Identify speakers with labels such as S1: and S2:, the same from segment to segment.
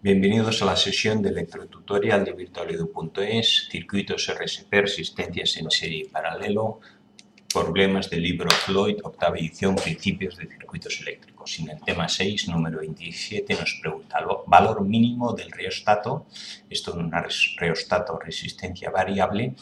S1: Bienvenidos a la sesión de electrotutorial de virtualedu.es, circuitos RSP, resistencias en serie y paralelo, problemas del libro Floyd, octava edición, principios de circuitos eléctricos. En el tema 6, número 27, nos pregunta el valor mínimo del reostato, esto es un reostato resistencia variable,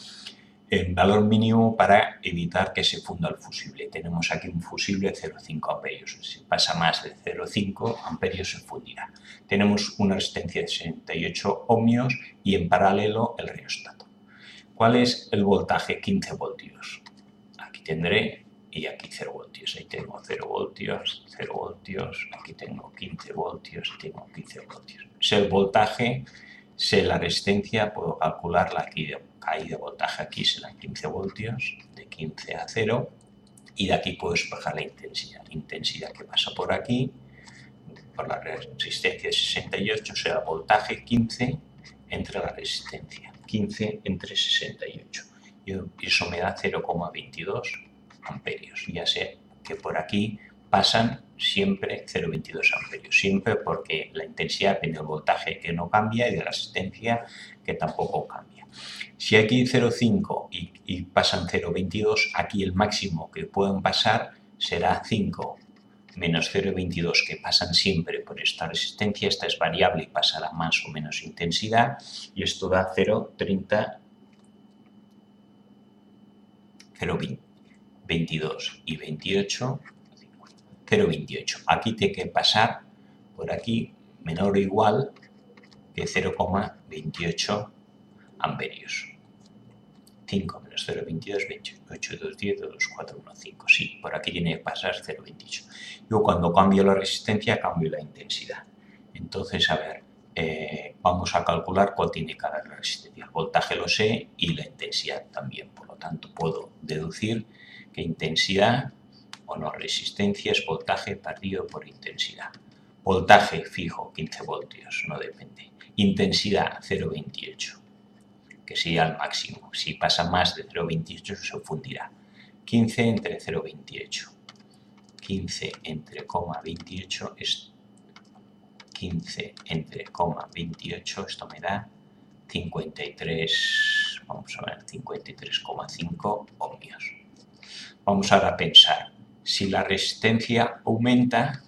S1: el valor mínimo para evitar que se funda el fusible. Tenemos aquí un fusible de 0,5 amperios. Si pasa más de 0,5 amperios se fundirá. Tenemos una resistencia de 68 ohmios y en paralelo el reostato. ¿Cuál es el voltaje? 15 voltios. Aquí tendré y aquí 0 voltios. Ahí tengo 0 voltios, 0 voltios, aquí tengo 15 voltios, tengo 15 voltios. Sé el voltaje, sé la resistencia, puedo calcularla aquí de caída de voltaje, aquí serán 15 voltios, de 15 a 0, y de aquí puedo despejar la intensidad que pasa por aquí, por la resistencia de 68, será voltaje 15 entre la resistencia, 15 entre 68, y eso me da 0,22 amperios. Ya sé que por aquí pasan siempre 0,22 amperios, siempre porque la intensidad depende del voltaje que no cambia y de la resistencia que tampoco cambia. Si aquí 0,5 y pasan 0,22, aquí el máximo que pueden pasar será 5 menos 0,22, que pasan siempre por esta resistencia. Esta es variable y pasará más o menos intensidad, y esto da 0,30, 0,22 y 28, 0,28. Aquí tiene que pasar por aquí menor o igual que 0,28 amperios. 5 menos 0,22, 28, 2, 10, 2, 4, 1, 5. Sí, por aquí tiene que pasar 0,28. Yo cuando cambio la resistencia, cambio la intensidad. Entonces, a ver, vamos a calcular cuál tiene cada resistencia. El voltaje lo sé y la intensidad también. Por lo tanto, puedo deducir que intensidad o no resistencia es voltaje partido por intensidad. Voltaje fijo, 15 voltios, no depende. Intensidad, 0,28. Que sería el máximo. Si pasa más de 0,28 se fundirá. 15 entre 0,28. 15 entre 0,28 es 15 entre 0,28, esto me da 53, vamos a ver, 53,5 ohmios. Vamos ahora a pensar, si la resistencia aumenta,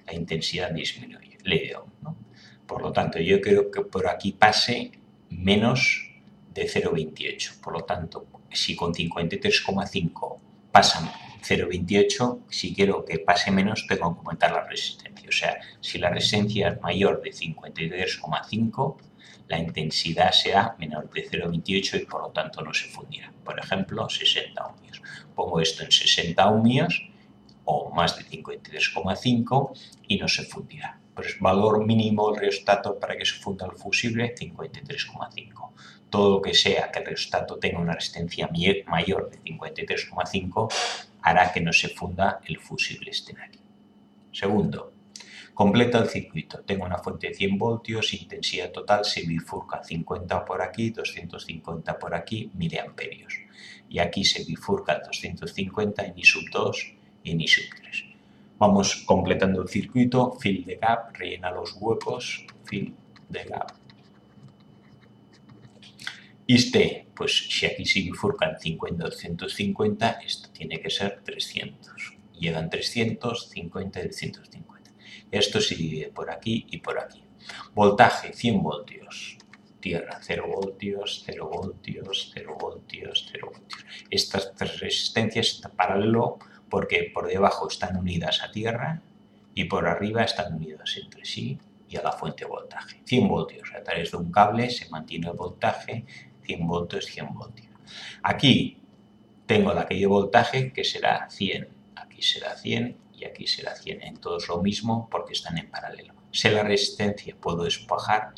S1: la intensidad disminuye, ley de Ohm, ¿no? Por lo tanto, yo creo que por aquí pase menos de 0,28. Por lo tanto, si con 53,5 pasan 0,28, si quiero que pase menos, tengo que aumentar la resistencia. O sea, si la resistencia es mayor de 53,5, la intensidad será menor de 0,28 y por lo tanto no se fundirá. Por ejemplo, 60 ohmios. Pongo esto en 60 ohmios o más de 53,5 y no se fundirá. Pues valor mínimo del reostato para que se funda el fusible, 53,5. Todo lo que sea que el reostato tenga una resistencia mayor de 53,5 hará que no se funda el fusible este de aquí. Segundo, completa el circuito. Tengo una fuente de 100 voltios, intensidad total, se bifurca 50 por aquí, 250 por aquí, miliamperios. Y aquí se bifurca 250 en I sub 2 y en I sub 3. Vamos completando el circuito, fill the gap, rellena los huecos, fill the gap. Este, pues si aquí se bifurcan 50, 250, esto tiene que ser 300. Llegan 300, 50 y 250. Esto se divide por aquí y por aquí. Voltaje, 100 voltios. Tierra, 0 voltios, 0 voltios, 0 voltios, 0 voltios. Estas tres resistencias están paralelo porque por debajo están unidas a tierra y por arriba están unidas entre sí y a la fuente de voltaje. 100 voltios. A través de un cable se mantiene el voltaje, 100 voltios, 100 voltios. Aquí tengo la caída de voltaje que será 100. Aquí será 100 y aquí será 100. En todos lo mismo porque están en paralelo. Sé la resistencia, puedo despejar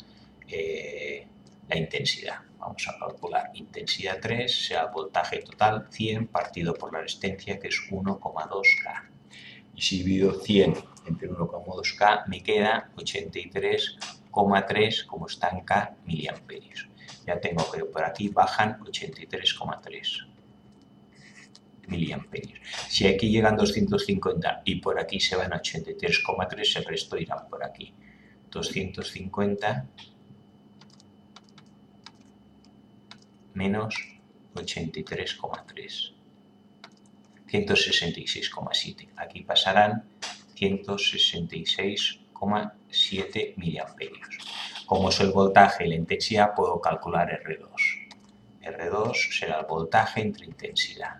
S1: la intensidad. Vamos a calcular intensidad 3, sea voltaje total 100 partido por la resistencia, que es 1,2K. Y si divido 100 entre 1,2K me queda 83,3, como está en K, miliamperios. Ya tengo que por aquí bajan 83,3 miliamperios. Si aquí llegan 250 y por aquí se van a 83,3, el resto irán por aquí. 250 menos 83,3. 166,7. Aquí pasarán 166,7 miliamperios. Como es el voltaje y la intensidad, puedo calcular R2. R2 será el voltaje entre intensidad.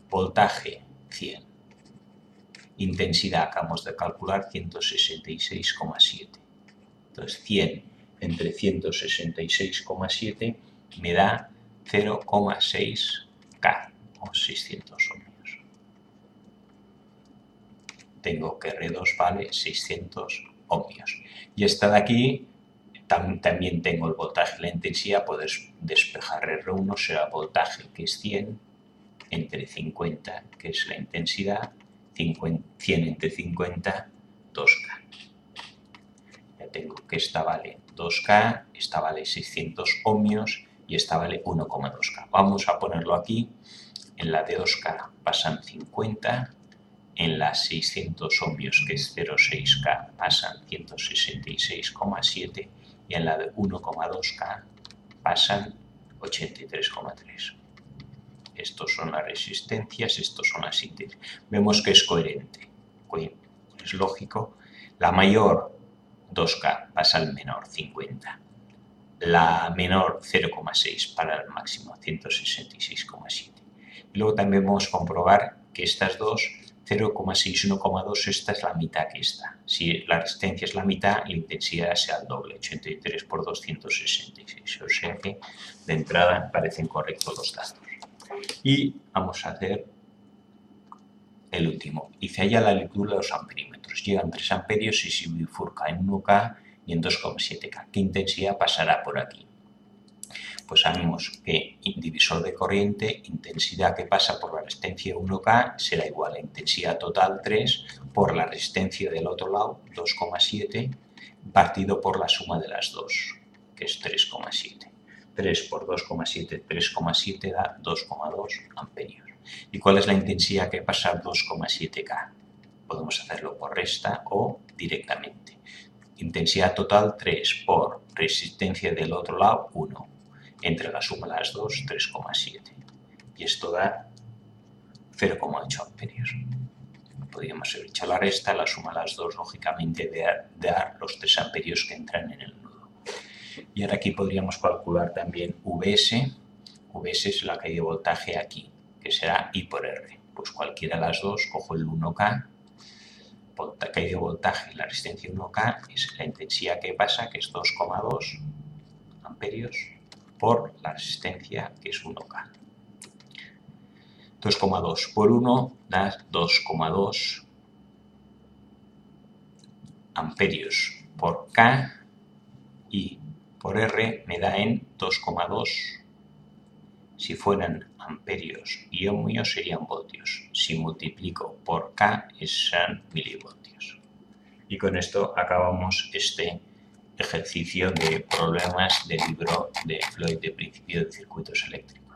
S1: Voltaje 100. Intensidad acabamos de calcular 166,7. Entonces 100 entre 166,7 me da 0,6 K o 600 ohmios. Tengo que R2 vale 600 ohmios. Y esta de aquí también tengo el voltaje y la intensidad, puedo despejar R1, será el voltaje que es 100 entre 50, que es la intensidad, 100 entre 50, 2K. Ya tengo que esta vale 2K, esta vale 600 ohmios y esta vale 1,2K. Vamos a ponerlo aquí. En la de 2K pasan 50, en la 600 ohmios, que es 0,6K, pasan 166,7 y en la de 1,2K pasan 83,3. Estos son las resistencias, estos son las intensidades. Vemos que es coherente, es lógico. La mayor, 2K, pasa al menor, 50. La menor, 0,6 para el máximo, 166,7. Y luego también vamos a comprobar que estas dos, 0,6 y 1,2, esta es la mitad que esta. Si la resistencia es la mitad, la intensidad sea el doble, 83 por 266. O sea que de entrada me parecen correctos los datos. Y vamos a hacer el último. Hice allá la lectura de los amperímetros. Llegan 3 amperios y se bifurca en 1K y en 2,7K. ¿Qué intensidad pasará por aquí? Pues sabemos que divisor de corriente, intensidad que pasa por la resistencia 1K será igual a intensidad total 3 por la resistencia del otro lado, 2,7, partido por la suma de las dos, que es 3,7. 3 por 2,7, 3,7 da 2,2 amperios. ¿Y cuál es la intensidad que pasa 2,7K? Podemos hacerlo por resta o directamente. Intensidad total 3 por resistencia del otro lado 1. Entre la suma de las dos, 3,7. Y esto da 0,8 amperios. Podríamos haber hecho la resta, la suma de las dos, lógicamente, de dar los 3 amperios que entran en el nudo. Y ahora aquí podríamos calcular también VS. VS es la caída de voltaje aquí, que será I por R. Pues cualquiera de las dos, cojo el 1K, caída de voltaje y la resistencia 1K es la intensidad que pasa, que es 2,2 amperios, por la resistencia, que es 1K. 2,2 por 1 da 2,2 amperios por K y por R me da en 2,2. Si fueran amperios y ohmios serían voltios. Si multiplico por K serán milivoltios. Y con esto acabamos este ejercicio de problemas del libro de Floyd de principio de circuitos eléctricos.